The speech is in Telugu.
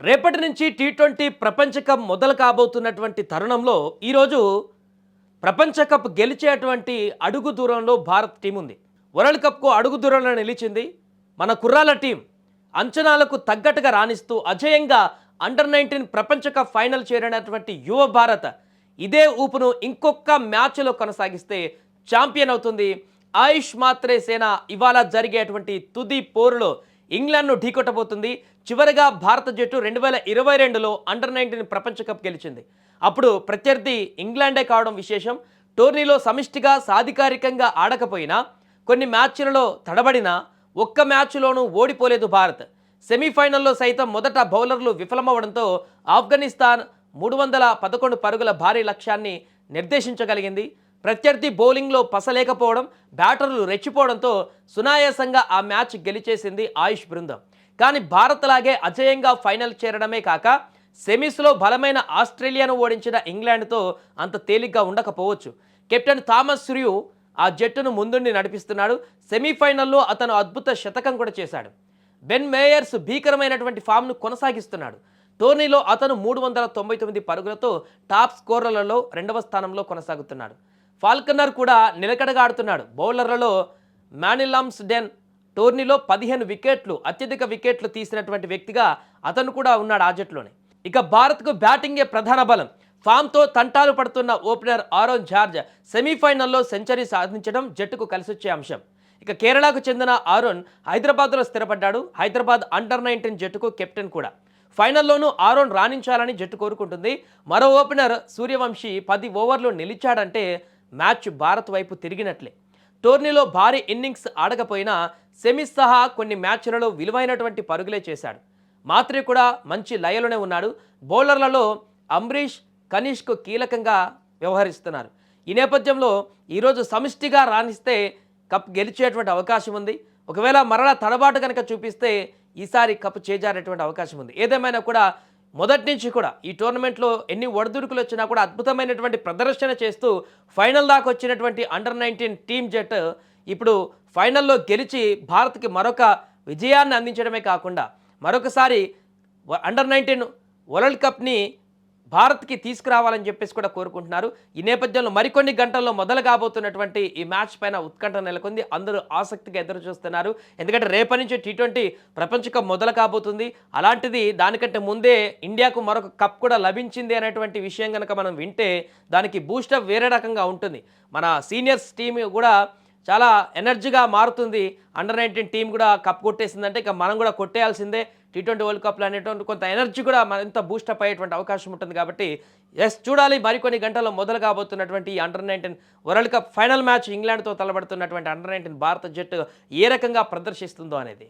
రేపటి నుంచి టీ20 ప్రపంచ కప్ మొదలు కాబోతున్నటువంటి తరుణంలో ఈరోజు ప్రపంచ కప్ గెలిచేటువంటి అడుగు దూరంలో భారత్ టీం ఉంది. వరల్డ్ కప్కు అడుగు దూరంలో నిలిచింది. మన కుర్రాల టీం అంచనాలకు తగ్గట్టుగా రాణిస్తూ అజయంగా అండర్-19 ప్రపంచ కప్ ఫైనల్ చేరినటువంటి యువ భారత్ ఇదే ఊపును ఇంకొక మ్యాచ్లో కొనసాగిస్తే ఛాంపియన్ అవుతుంది. ఆయుష్ మాత్రే సేన ఇవాళ జరిగేటువంటి తుది పోరులో ఇంగ్లాండ్ను ఢీకొట్టబోతుంది. చివరిగా భారత జట్టు 2022లో అండర్-19 ప్రపంచ కప్ గెలిచింది. అప్పుడు ప్రత్యర్థి ఇంగ్లాండే కావడం విశేషం. టోర్నీలో సమిష్టిగా సాధికారికంగా ఆడకపోయినా కొన్ని మ్యాచ్లలో తడబడినా ఒక్క మ్యాచ్లోనూ ఓడిపోలేదు భారత్. సెమీఫైనల్లో సైతం మొదట బౌలర్లు విఫలమవడంతో ఆఫ్ఘనిస్తాన్ 311 పరుగుల భారీ లక్ష్యాన్ని నిర్దేశించగలిగింది. ప్రత్యర్థి బౌలింగ్లో పసలేకపోవడం, బ్యాటర్లు రెచ్చిపోవడంతో సునాయాసంగా ఆ మ్యాచ్ గెలిచేసింది ఆయుష్ బృందం. కానీ భారత్ లాగే అజయంగా ఫైనల్ చేరడమే కాక సెమీస్లో బలమైన ఆస్ట్రేలియాను ఓడించిన ఇంగ్లాండ్తో అంత తేలిగ్గా ఉండకపోవచ్చు. కెప్టెన్ థామస్ ర్యూ ఆ జట్టును ముందుండి నడిపిస్తున్నాడు. సెమీఫైనల్లో అతను అద్భుత శతకం కూడా చేశాడు. బెన్ మేయర్స్ భీకరమైనటువంటి ఫామ్ను కొనసాగిస్తున్నాడు. టోర్నీలో అతను 399 పరుగులతో టాప్ స్కోరర్లలో 2వ స్థానంలో కొనసాగుతున్నాడు. ఫాల్కనర్ కూడా నిలకడగా ఆడుతున్నాడు. బౌలర్లలో మ్యానిలామ్స్ డెన్ టోర్నీలో 15 వికెట్లు అత్యధిక వికెట్లు తీసినటువంటి వ్యక్తిగా అతను కూడా ఉన్నాడు ఆ జట్టులోనే. ఇక భారత్కు బ్యాటింగే ప్రధాన బలం. ఫామ్తో తంటాలు పడుతున్న ఓపెనర్ ఆరోన్ జార్జ్ సెమీఫైనల్లో సెంచరీ సాధించడం జట్టుకు కలిసొచ్చే అంశం. ఇక కేరళకు చెందిన ఆరోన్ హైదరాబాద్లో స్థిరపడ్డాడు. హైదరాబాద్ అండర్-19 జట్టుకు కెప్టెన్ కూడా. ఫైనల్లోనూ ఆరోన్ రాణించాలని జట్టు కోరుకుంటుంది. మరో ఓపెనర్ సూర్యవంశీ 10 ఓవర్లు నిలిచాడంటే మ్యాచ్ భారత్ వైపు తిరిగినట్లే. టోర్నీలో భారీ ఇన్నింగ్స్ ఆడకపోయినా సెమీస్ సహా కొన్ని మ్యాచ్లలో విలువైనటువంటి పరుగులే చేశాడు. మాత్రే కూడా మంచి లయలోనే ఉన్నాడు. బౌలర్లలో అంబరీష్, కనిష్క్ కీలకంగా వ్యవహరిస్తున్నారు. ఈ నేపథ్యంలో ఈరోజు సమిష్టిగా రాణిస్తే కప్ గెలిచేటువంటి అవకాశం ఉంది. ఒకవేళ మరలా తడబాటు కనుక చూపిస్తే ఈసారి కప్ చేజారేటువంటి అవకాశం ఉంది. ఏదేమైనా కూడా మొదటి నుంచి కూడా ఈ టోర్నమెంట్లో ఎన్ని ఒడిదుడుకులు వచ్చినా కూడా అద్భుతమైనటువంటి ప్రదర్శన చేస్తూ ఫైనల్ దాకా వచ్చినటువంటి అండర్-19 టీమ్ జట్ ఇప్పుడు ఫైనల్లో గెలిచి భారత్కి మరొక విజయాన్ని అందించడమే కాకుండా మరొకసారి అండర్-19 వరల్డ్ కప్ని భారత్కి తీసుకురావాలని చెప్పేసి కూడా కోరుకుంటున్నారు. ఈ నేపథ్యంలో మరికొన్ని గంటల్లో మొదలు కాబోతున్నటువంటి ఈ మ్యాచ్ పైన ఉత్కంఠ నెలకొంది. అందరూ ఆసక్తిగా ఎదురు చూస్తున్నారు. ఎందుకంటే రేపటి నుంచి టీ20 ప్రపంచ కప్ మొదలు కాబోతుంది. అలాంటిది దానికంటే ముందే ఇండియాకు మరొక కప్ కూడా లభించింది అనేటువంటి విషయం కనుక మనం వింటే దానికి బూస్టప్ వేరే రకంగా ఉంటుంది. మన సీనియర్స్ టీం కూడా చాలా ఎనర్జీగా మారుతుంది. అండర్-19 టీం కూడా కప్ కొట్టేసిందంటే ఇక మనం కూడా కొట్టేయాల్సిందే. టీ20 వరల్డ్ కప్లో అనేటువంటి కొంత ఎనర్జీ కూడా మరింత బూస్టప్ అయ్యేటువంటి అవకాశం ఉంటుంది. కాబట్టి చూడాలి మరికొన్ని గంటల్లో మొదలు కాబోతున్నటువంటి ఈ under nineteen world cup final match ఇంగ్లాండ్తో తలబడుతున్నటువంటి అండర్-19 భారత జట్టు ఏ రకంగా ప్రదర్శిస్తుందో అనేది.